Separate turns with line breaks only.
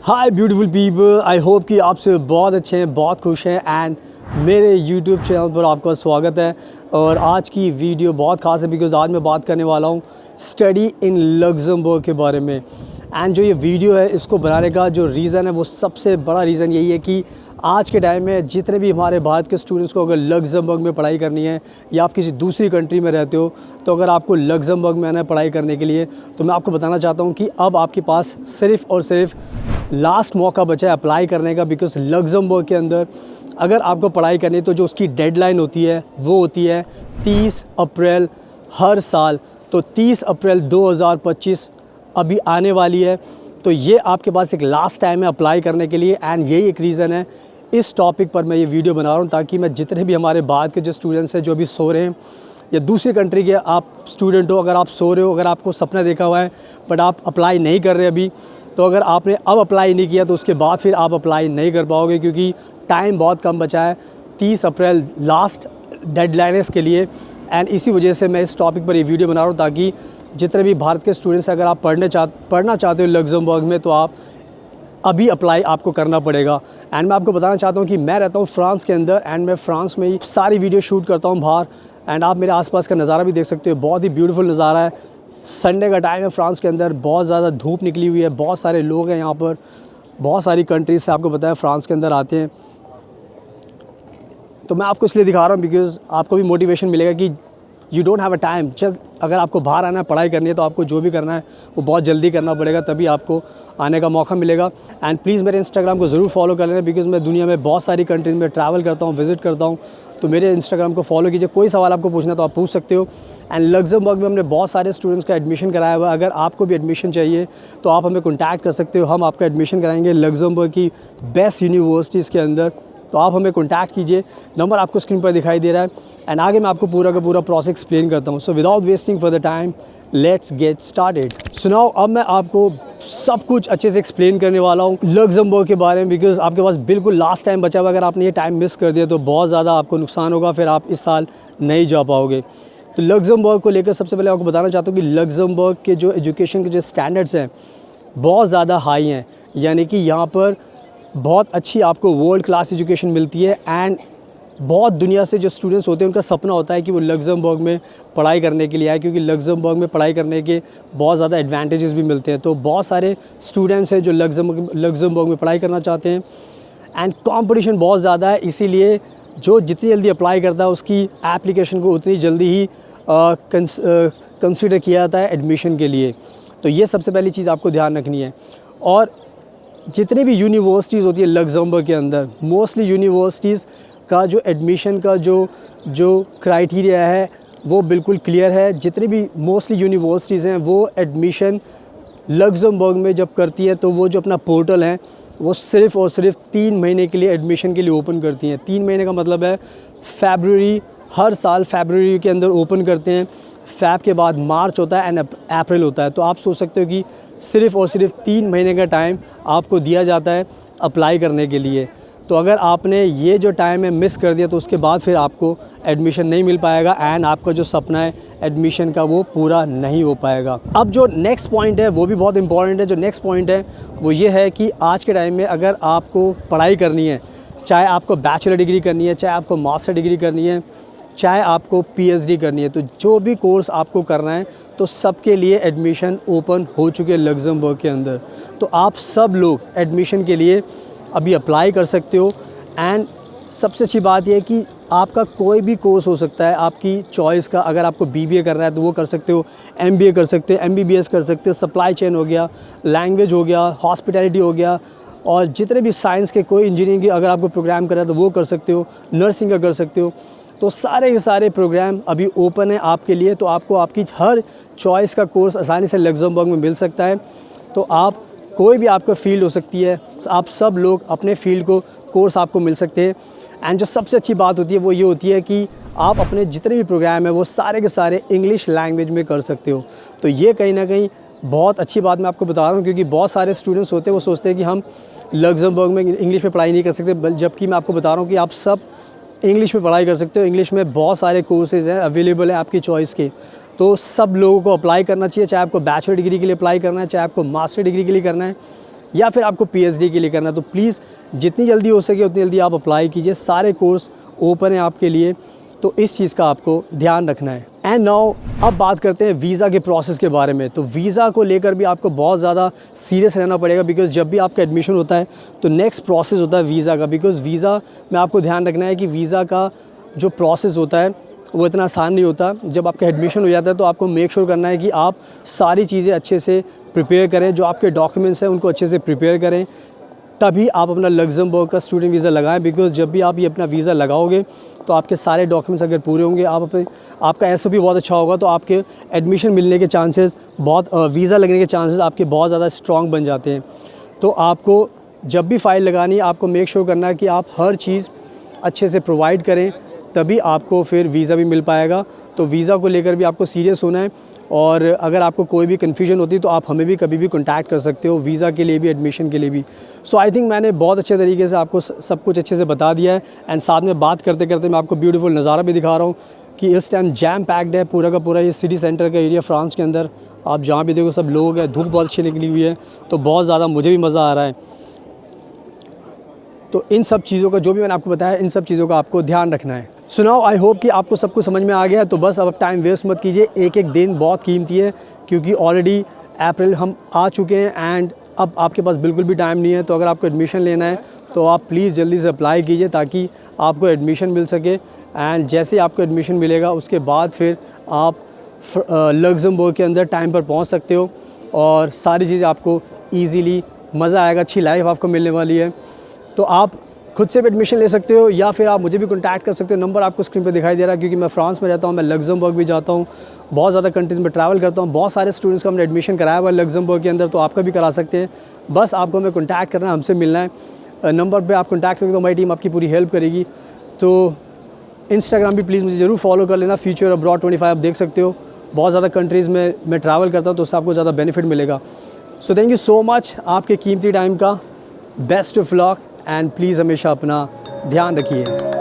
Hi beautiful people, I hope कि आप सब बहुत अच्छे हैं, बहुत खुश हैं एंड मेरे यूट्यूब चैनल पर आपका स्वागत है। और आज की वीडियो बहुत ख़ास है बिकॉज़ आज मैं बात करने वाला हूँ स्टडी इन लग्जमबर्ग के बारे में। एंड जो ये वीडियो है इसको बनाने का जो रीज़न है वो सबसे बड़ा रीज़न यही है कि आज के टाइम में जितने भी हमारे भारत के स्टूडेंट्स को अगर लग्जमबर्ग में पढ़ाई करनी है या आप किसी दूसरी कंट्री में रहते हो, तो अगर आपको लग्जमबर्ग में आना है पढ़ाई करने के लिए, तो मैं आपको बताना चाहता हूँ कि अब आपके पास सिर्फ़ और सिर्फ लास्ट मौका बचा है अप्लाई करने का। बिकॉज़ लग्जमबर्ग के अंदर अगर आपको पढ़ाई करनी है तो जो उसकी डेडलाइन होती है वो होती है 30 अप्रैल हर साल। तो 30 अप्रैल 2025 अभी आने वाली है, तो ये आपके पास एक लास्ट टाइम है अप्लाई करने के लिए। एंड यही एक रीज़न है इस टॉपिक पर मैं ये वीडियो बना रहा हूँ, ताकि मैं जितने भी हमारे भारत के जो स्टूडेंट्स हैं जो अभी सो रहे हैं या दूसरी कंट्री के आप स्टूडेंट हो, अगर आप सो रहे हो, अगर आपको सपना देखा हुआ है बट आप अप्लाई नहीं कर रहे अभी, तो अगर आपने अब अप्लाई नहीं किया तो उसके बाद फिर आप अप्लाई नहीं कर पाओगे, क्योंकि टाइम बहुत कम बचा है। 30 अप्रैल लास्ट डेडलाइन है इसके लिए। एंड इसी वजह से मैं इस टॉपिक पर ये वीडियो बना रहा हूँ, ताकि जितने भी भारत के स्टूडेंट्स अगर आप पढ़ना चाहते हो लग्जमबर्ग में, तो आप अभी अप्लाई आपको करना पड़ेगा। एंड मैं आपको बताना चाहता हूँ कि मैं रहता हूँ फ्रांस के अंदर एंड मैं फ्रांस में ही सारी वीडियो शूट करता हूँ बाहर। एंड आप मेरे आसपास का नज़ारा भी देख सकते हो, बहुत ही ब्यूटीफुल नज़ारा है। संडे का टाइम है फ्रांस के अंदर, बहुत ज़्यादा धूप निकली हुई है, बहुत सारे लोग हैं यहाँ पर, बहुत सारी कंट्रीज से आपको पता है फ्रांस के अंदर आते हैं। तो मैं आपको इसलिए दिखा रहा हूँ बिकॉज़ आपको भी मोटिवेशन मिलेगा कि you don't have a time. Just अगर आपको बाहर आना है, पढ़ाई करनी है, तो आपको जो भी करना है वो बहुत जल्दी करना पड़ेगा, तभी आपको आने का मौका मिलेगा। एंड प्लीज़ मेरे इंस्टाग्राम को ज़रूर फॉलो कर लेना, बिकॉज़ मैं दुनिया में बहुत सारी कंट्रीज में ट्रैवल करता हूँ, विज़िट करता हूँ। तो मेरे इंस्टाग्राम को फॉलो कीजिए, कोई सवाल आपको पूछना तो आप पूछ सकते हो। एंड लग्जमबर्ग में हमने बहुत सारे स्टूडेंट्स का एडमिशन कराया हुआ है। अगर आपको भी एडमिशन चाहिए तो आप हमें कॉन्टैक्ट कर सकते हो, हम आपका एडमिशन कराएंगे लग्जमबर्ग की बेस्ट यूनिवर्सिटीज़ के अंदर। तो आप हमें कॉन्टैक्ट कीजिए, नंबर आपको स्क्रीन पर दिखाई दे रहा है। एंड आगे मैं आपको पूरा का पूरा प्रोसेस एक्सप्लेन करता हूँ। So without wasting for the time let's get started. सुनाओ, अब मैं आपको सब कुछ अच्छे से एक्सप्लेन करने वाला हूँ लग्जमबर्ग के बारे में, बिकॉज़ आपके पास बिल्कुल लास्ट टाइम बचा हुआ। अगर आपने ये टाइम मिस कर दिया तो बहुत ज़्यादा आपको नुकसान होगा, फिर आप इस साल नहीं जा पाओगे। तो लग्जमबर्ग को लेकर सबसे पहले आपको बताना चाहता हूँ कि लग्जमबर्ग के जो एजुकेशन के जो स्टैंडर्ड्स हैं बहुत ज़्यादा हाई हैं, यानी कि यहाँ पर बहुत अच्छी आपको वर्ल्ड क्लास एजुकेशन मिलती है। एंड बहुत दुनिया से जो स्टूडेंट्स होते हैं उनका सपना होता है कि वो लग्जमबर्ग में पढ़ाई करने के लिए आए, क्योंकि लग्जमबर्ग में पढ़ाई करने के बहुत ज़्यादा एडवांटेजेस भी मिलते हैं। तो बहुत सारे स्टूडेंट्स हैं जो लग्जमबर्ग में पढ़ाई करना चाहते हैं। एंड कंपटीशन बहुत ज़्यादा है, इसीलिए जो जितनी जल्दी अप्लाई करता है उसकी एप्लीकेशन को उतनी जल्दी ही कंसिडर किया जाता है एडमिशन के लिए। तो ये सबसे पहली चीज़ आपको ध्यान रखनी है। और जितनी भी यूनिवर्सिटीज़ होती है लग्जमबर्ग के अंदर, मोस्टली यूनिवर्सिटीज़ का जो एडमिशन का जो क्राइटेरिया है वो बिल्कुल क्लियर है। जितनी भी मोस्टली यूनिवर्सिटीज़ हैं वो एडमिशन लग्जमबर्ग में जब करती हैं तो वो जो अपना पोर्टल है वो सिर्फ़ और सिर्फ 3 महीने के लिए एडमिशन के लिए ओपन करती हैं। 3 महीने का मतलब है फरवरी, हर साल फरवरी के अंदर ओपन करते हैं। फ़ैब के बाद मार्च होता है एंड अप्रैल होता है। तो आप सोच सकते हो कि सिर्फ़ और सिर्फ 3 महीने का टाइम आपको दिया जाता है अप्लाई करने के लिए। तो अगर आपने ये जो टाइम है मिस कर दिया तो उसके बाद फिर आपको एडमिशन नहीं मिल पाएगा एंड आपका जो सपना है एडमिशन का वो पूरा नहीं हो पाएगा। अब जो नेक्स्ट पॉइंट है वो भी बहुत इंपॉर्टेंट है। जो नेक्स्ट पॉइंट है वो ये है कि आज के टाइम में अगर आपको पढ़ाई करनी है, चाहे आपको बैचलर डिग्री करनी है, चाहे आपको मास्टर डिग्री करनी है, चाहे आपको पीएचडी करनी है, तो जो भी कोर्स आपको करना है तो सबके लिए एडमिशन ओपन हो चुके हैं लग्जमबर्ग के अंदर। तो आप सब लोग एडमिशन के लिए अभी अप्लाई कर सकते हो। एंड सबसे अच्छी बात यह है कि आपका कोई भी कोर्स हो सकता है आपकी चॉइस का। अगर आपको बीबीए करना है तो वो कर सकते हो, एमबीए कर सकते हो, एमबीबीएस कर सकते हो, सप्लाई चेन हो गया, लैंग्वेज हो गया, हॉस्पिटैलिटी हो गया, और जितने भी साइंस के कोई इंजीनियरिंग की अगर आपको प्रोग्राम करना है तो वो कर सकते हो, नर्सिंग का कर सकते हो। तो सारे के सारे प्रोग्राम अभी ओपन है आपके लिए। तो आपको आपकी हर चॉइस का कोर्स आसानी से लग्जमबर्ग में मिल सकता है। तो आप कोई भी आपका फील्ड हो सकती है, आप सब लोग अपने फील्ड को कोर्स आपको मिल सकते हैं। एंड जो सबसे अच्छी बात होती है वो ये होती है कि आप अपने जितने भी प्रोग्राम हैं वो सारे के सारे इंग्लिश लैंग्वेज में कर सकते हो। तो ये कहीं ना कहीं बहुत अच्छी बात मैं आपको बता रहा हूँ, क्योंकि बहुत सारे स्टूडेंट्स होते हैं वो सोचते हैं कि हम लग्जमबर्ग में इंग्लिश में पढ़ाई नहीं कर सकते, जबकि मैं आपको बता रहा हूँ कि आप सब इंग्लिश में पढ़ाई कर सकते हो। इंग्लिश में बहुत सारे कोर्सेज़ हैं अवेलेबल हैं आपकी चॉइस के। तो सब लोगों को अप्लाई करना चाहिए, चाहे आपको बैचलर डिग्री के लिए अप्लाई करना है, चाहे आपको मास्टर डिग्री के लिए करना है, या फिर आपको पीएचडी के लिए करना है। तो प्लीज़ जितनी जल्दी हो सके उतनी जल्दी आप अप्लाई कीजिए। सारे कोर्स ओपन है आपके लिए, तो इस चीज़ का आपको ध्यान रखना है। एंड नाउ अब बात करते हैं वीज़ा के प्रोसेस के बारे में। तो वीज़ा को लेकर भी आपको बहुत ज़्यादा सीरियस रहना पड़ेगा, बिकॉज़ जब भी आपका एडमिशन होता है तो नेक्स्ट प्रोसेस होता है वीज़ा का। बिकॉज़ वीज़ा में आपको ध्यान रखना है कि वीज़ा का जो प्रोसेस होता है वो इतना आसान नहीं होता। जब आपका एडमिशन हो जाता है तो आपको मेक श्योर करना है कि आप सारी चीज़ें अच्छे से प्रिपेयर करें, जो आपके डॉक्यूमेंट्स हैं उनको अच्छे से प्रिपेयर करें, तभी आप अपना लग्जमबर्ग का स्टूडेंट वीज़ा लगाएं। बिकॉज़ जब भी आप ये अपना वीज़ा लगाओगे तो आपके सारे डॉक्यूमेंट्स अगर पूरे होंगे, आपका एसओपी बहुत अच्छा होगा, तो आपके एडमिशन मिलने के चांसेस वीज़ा लगने के चांसेस आपके बहुत ज़्यादा स्ट्रॉन्ग बन जाते हैं। तो आपको जब भी फ़ाइल लगानी है आपको मेक श्योर करना है कि आप हर चीज़ अच्छे से प्रोवाइड करें, तभी आपको फिर वीज़ा भी मिल पाएगा। तो वीज़ा को लेकर भी आपको सीरियस होना है, और अगर आपको कोई भी कन्फ्यूजन होती है तो आप हमें भी कभी भी कॉन्टैक्ट कर सकते हो, वीज़ा के लिए भी, एडमिशन के लिए भी। सो आई थिंक मैंने बहुत अच्छे तरीके से आपको सब कुछ अच्छे से बता दिया है। एंड साथ में बात करते करते मैं आपको ब्यूटीफुल नज़ारा भी दिखा रहा हूँ कि इस टाइम जैम पैक्ड है पूरा का पूरा ये सिटी सेंटर का एरिया फ्रांस के अंदर। आप जहाँ भी देखो सब लोग हैं, धूप बहुत अच्छी निकली हुई है, तो बहुत ज़्यादा मुझे भी मज़ा आ रहा है। तो इन सब चीज़ों का जो भी मैंने आपको बताया, इन सब चीज़ों का आपको ध्यान रखना है। सो नाउ आई होप कि आपको सब कुछ समझ में आ गया है। तो बस अब टाइम वेस्ट मत कीजिए, एक एक दिन बहुत कीमती है, क्योंकि ऑलरेडी अप्रैल हम आ चुके हैं एंड अब आपके पास बिल्कुल भी टाइम नहीं है। तो अगर आपको एडमिशन लेना है तो आप प्लीज़ जल्दी से अप्लाई कीजिए ताकि आपको एडमिशन मिल सके। एंड जैसे ही आपको एडमिशन मिलेगा उसके बाद फिर आप लग्जमबर्ग के अंदर टाइम पर पहुँच सकते हो, और सारी चीज़ें आपको ईज़िली मज़ा आएगा, अच्छी लाइफ आपको मिलने वाली है। तो आप खुद से भी एडमिशन ले सकते हो, या फिर आप मुझे भी कॉन्टैक्ट कर सकते हो। नंबर आपको स्क्रीन पे दिखाई दे रहा है, क्योंकि मैं फ्रांस में रहता हूँ, मैं लग्जमबर्ग भी जाता हूँ, बहुत ज़्यादा कंट्रीज़ में ट्रैवल करता हूँ। बहुत सारे स्टूडेंट्स को हमने एडमिशन कराया हुआ है लग्जमबर्ग के अंदर, तो आपका भी करा सकते हैं। बस आपको हमें कॉन्टैक्ट करना है, हमसे मिलना है। नंबर पर आप कॉन्टैक्ट करेंगे तो हमारी टीम आपकी पूरी हेल्प करेगी। तो इंस्टाग्राम भी प्लीज़ मुझे ज़रूर फॉलो कर लेना, फ्यूचर अब्रॉड 25 आप देख सकते हो। बहुत ज़्यादा कंट्रीज़ में मैं ट्रैवल करता हूँ, तो उससे आपको ज़्यादा बेनिफिट मिलेगा। So thank you so much आपके कीमती टाइम का। Best of luck, and please हमेशा अपना ध्यान रखिए।